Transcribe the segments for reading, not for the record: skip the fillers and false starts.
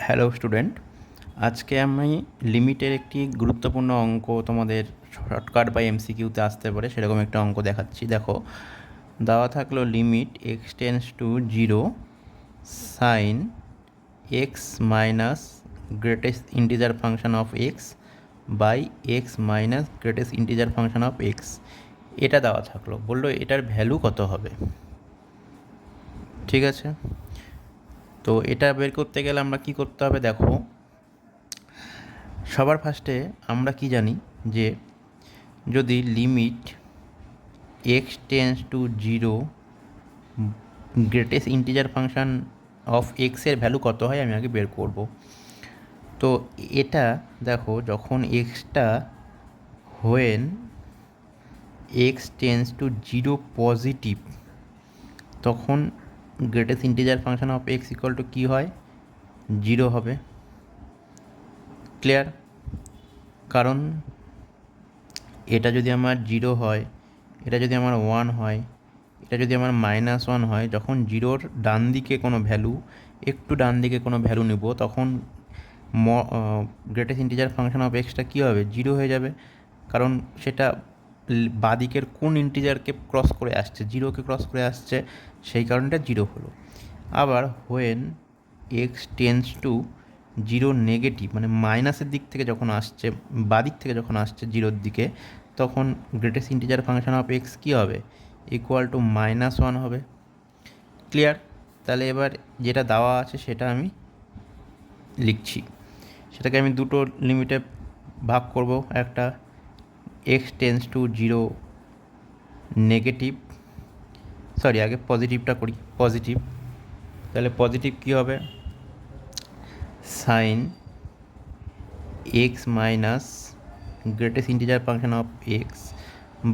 Hello student, আজকে আমি লিমিটের একটি গুরুত্বপূর্ণ অঙ্ক তোমাদের শর্টকাট বা এমসিকিউতে আসতে পারে সেরকম একটা অঙ্ক দেখাচ্ছি। দেখো, দেওয়া থাকলো limit x tends to zero sine x minus greatest integer function of x by x minus greatest integer function of x. এটা দেওয়া থাকলো, বললো এটার ভ্যালু কত হবে। ঠিক আছে, তো এটা বের করতে গেলে আমরা কি করতে হবে? দেখো, সবার ফার্স্টে আমরা কি জানি যে যদি limit x tends to zero greatest integer function of এক্সের ভ্যালু কত হয় আমি আগে বের করব। তো এটা দেখো, যখন এক্সটা when x tends to zero positive, তখন greatest integer function of x equal to কী হয়? জিরো হবে। ক্লিয়ার? কারণ এটা যদি আমার জিরো হয়, এটা যদি আমার ওয়ান হয়, এটা যদি আমার মাইনাস ওয়ান হয়, যখন জিরোর ডান দিকে কোনো ভ্যালু, একটু ডান দিকে কোনো ভ্যালু নেব, তখন গ্রেটেস্ট ইন্টিজার ফাংশন অফ এক্সটা কী হবে? জিরো হয়ে যাবে। কারণ সেটা বাদিকের কোন ইন্টিজারকে ক্রস করে আসছে? জিরোকে ক্রস করে আসছে, সেই কারণটা জিরো হলো। আবার when x tends to zero negative, মানে মাইনাসের দিক থেকে যখন আসছে, বাদিক থেকে যখন আসছে জিরোর দিকে, তখন greatest integer function of x কী হবে? ইকুয়াল টু মাইনাস ওয়ান হবে। ক্লিয়ার? তাহলে এবার যেটা দেওয়া আছে সেটা আমি লিখছি। সেটাকে আমি দুটো লিমিটে ভাগ করব। একটা x tends to zero negative, আগে পজিটিভটা করি। পজিটিভ, তাহলে পজিটিভ কী হবে? Sine x minus greatest integer function of x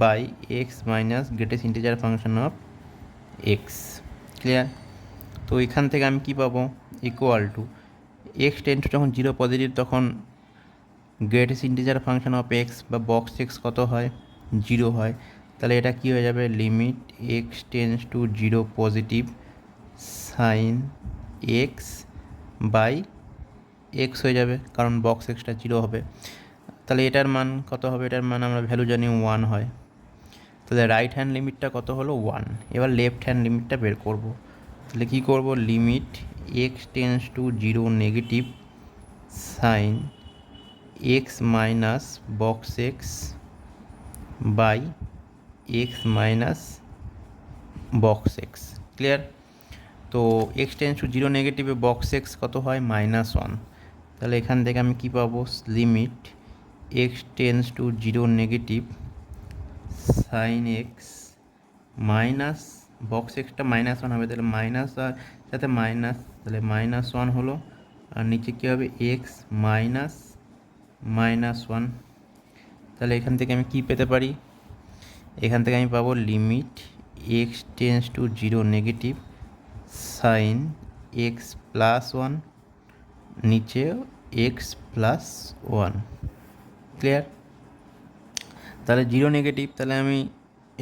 by x minus greatest integer function of x. Clear? তো এখান থেকে আমি কী পাবো? Equal to x tends to যখন জিরো পজিটিভ, তখন greatest integer function of x বা বক্স এক্স কত হয়? জিরো হয়। তাহলে এটা কী হয়ে যাবে? Limit x tends to zero positive sine x by x হয়ে যাবে, কারণ বক্স এক্সটা জিরো হবে। তাহলে এটার মান কত হবে? এটার মান আমরা ভ্যালু জানি ওয়ান হয়। তাহলে রাইট হ্যান্ড লিমিটটা কত হলো? ওয়ান। এবার লেফট হ্যান্ড লিমিটটা বের করব। তাহলে কী করব? Limit x tends to zero negative sine x minus box x by x minus box x. Clear? তো এক্স টেন্স টু জিরো নেগেটিভে বক্স এক্স কত হয়? Minus one. তাহলে এখান থেকে আমি কী পাবো? Limit x tends to zero negative sine x minus box এক্সটা মাইনাস ওয়ান হবে, তাহলে মাইনাস আর সাথে মাইনাস, তাহলে মাইনাস ওয়ান হলো। আর নিচে কী হবে? X minus minus one. তাহলে এখান থেকে আমি কী পেতে পারি? এখান থেকে আমি পাবো limit x tends to zero negative sine x plus one, নিচে এক্স প্লাস ওয়ান। ক্লিয়ার? তাহলে জিরো নেগেটিভ, তাহলে আমি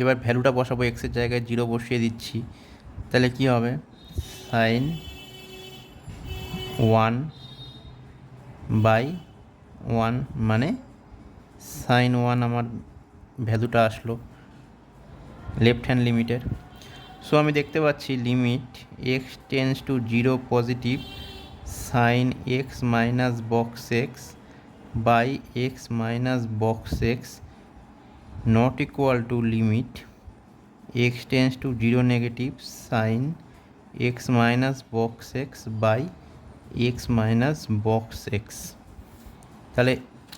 এবার ভ্যালুটা বসাবো, এক্সের জায়গায় জিরো বসিয়ে দিচ্ছি। তাহলে কি হবে? সাইন ওয়ান বাই ওয়ান, মানে সাইন ওয়ান আমার ভ্যালুটা আসলো লেফট হ্যান্ড লিমিটের। সো আমি দেখতে পাচ্ছি limit x tends to zero positive sine x minus box x by x minus box x not equal to limit x tends to 0 negative sin x minus box x by x minus box x। তাহলে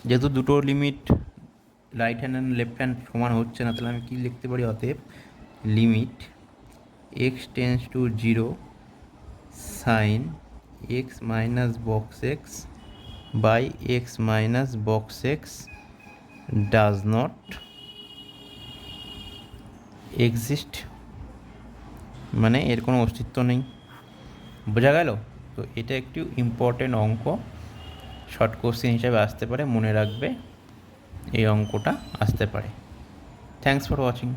যেহেতু দুটো limit right hand and left hand সমান হচ্ছে না, তাহলে আমি কী লিখতে পারি? অতএব limit x tends to 0 sin x minus box x by x minus box x does not exist, মানে এর কোনো অস্তিত্ব নেই। বোঝা গেল? তো এটা একটি ইম্পর্টেন্ট অঙ্ক, শর্ট কোশ্চেন হিসাবে আসতে পারে, মনে রাখবে এই অঙ্কটা আসতে পারে। Thanks for watching.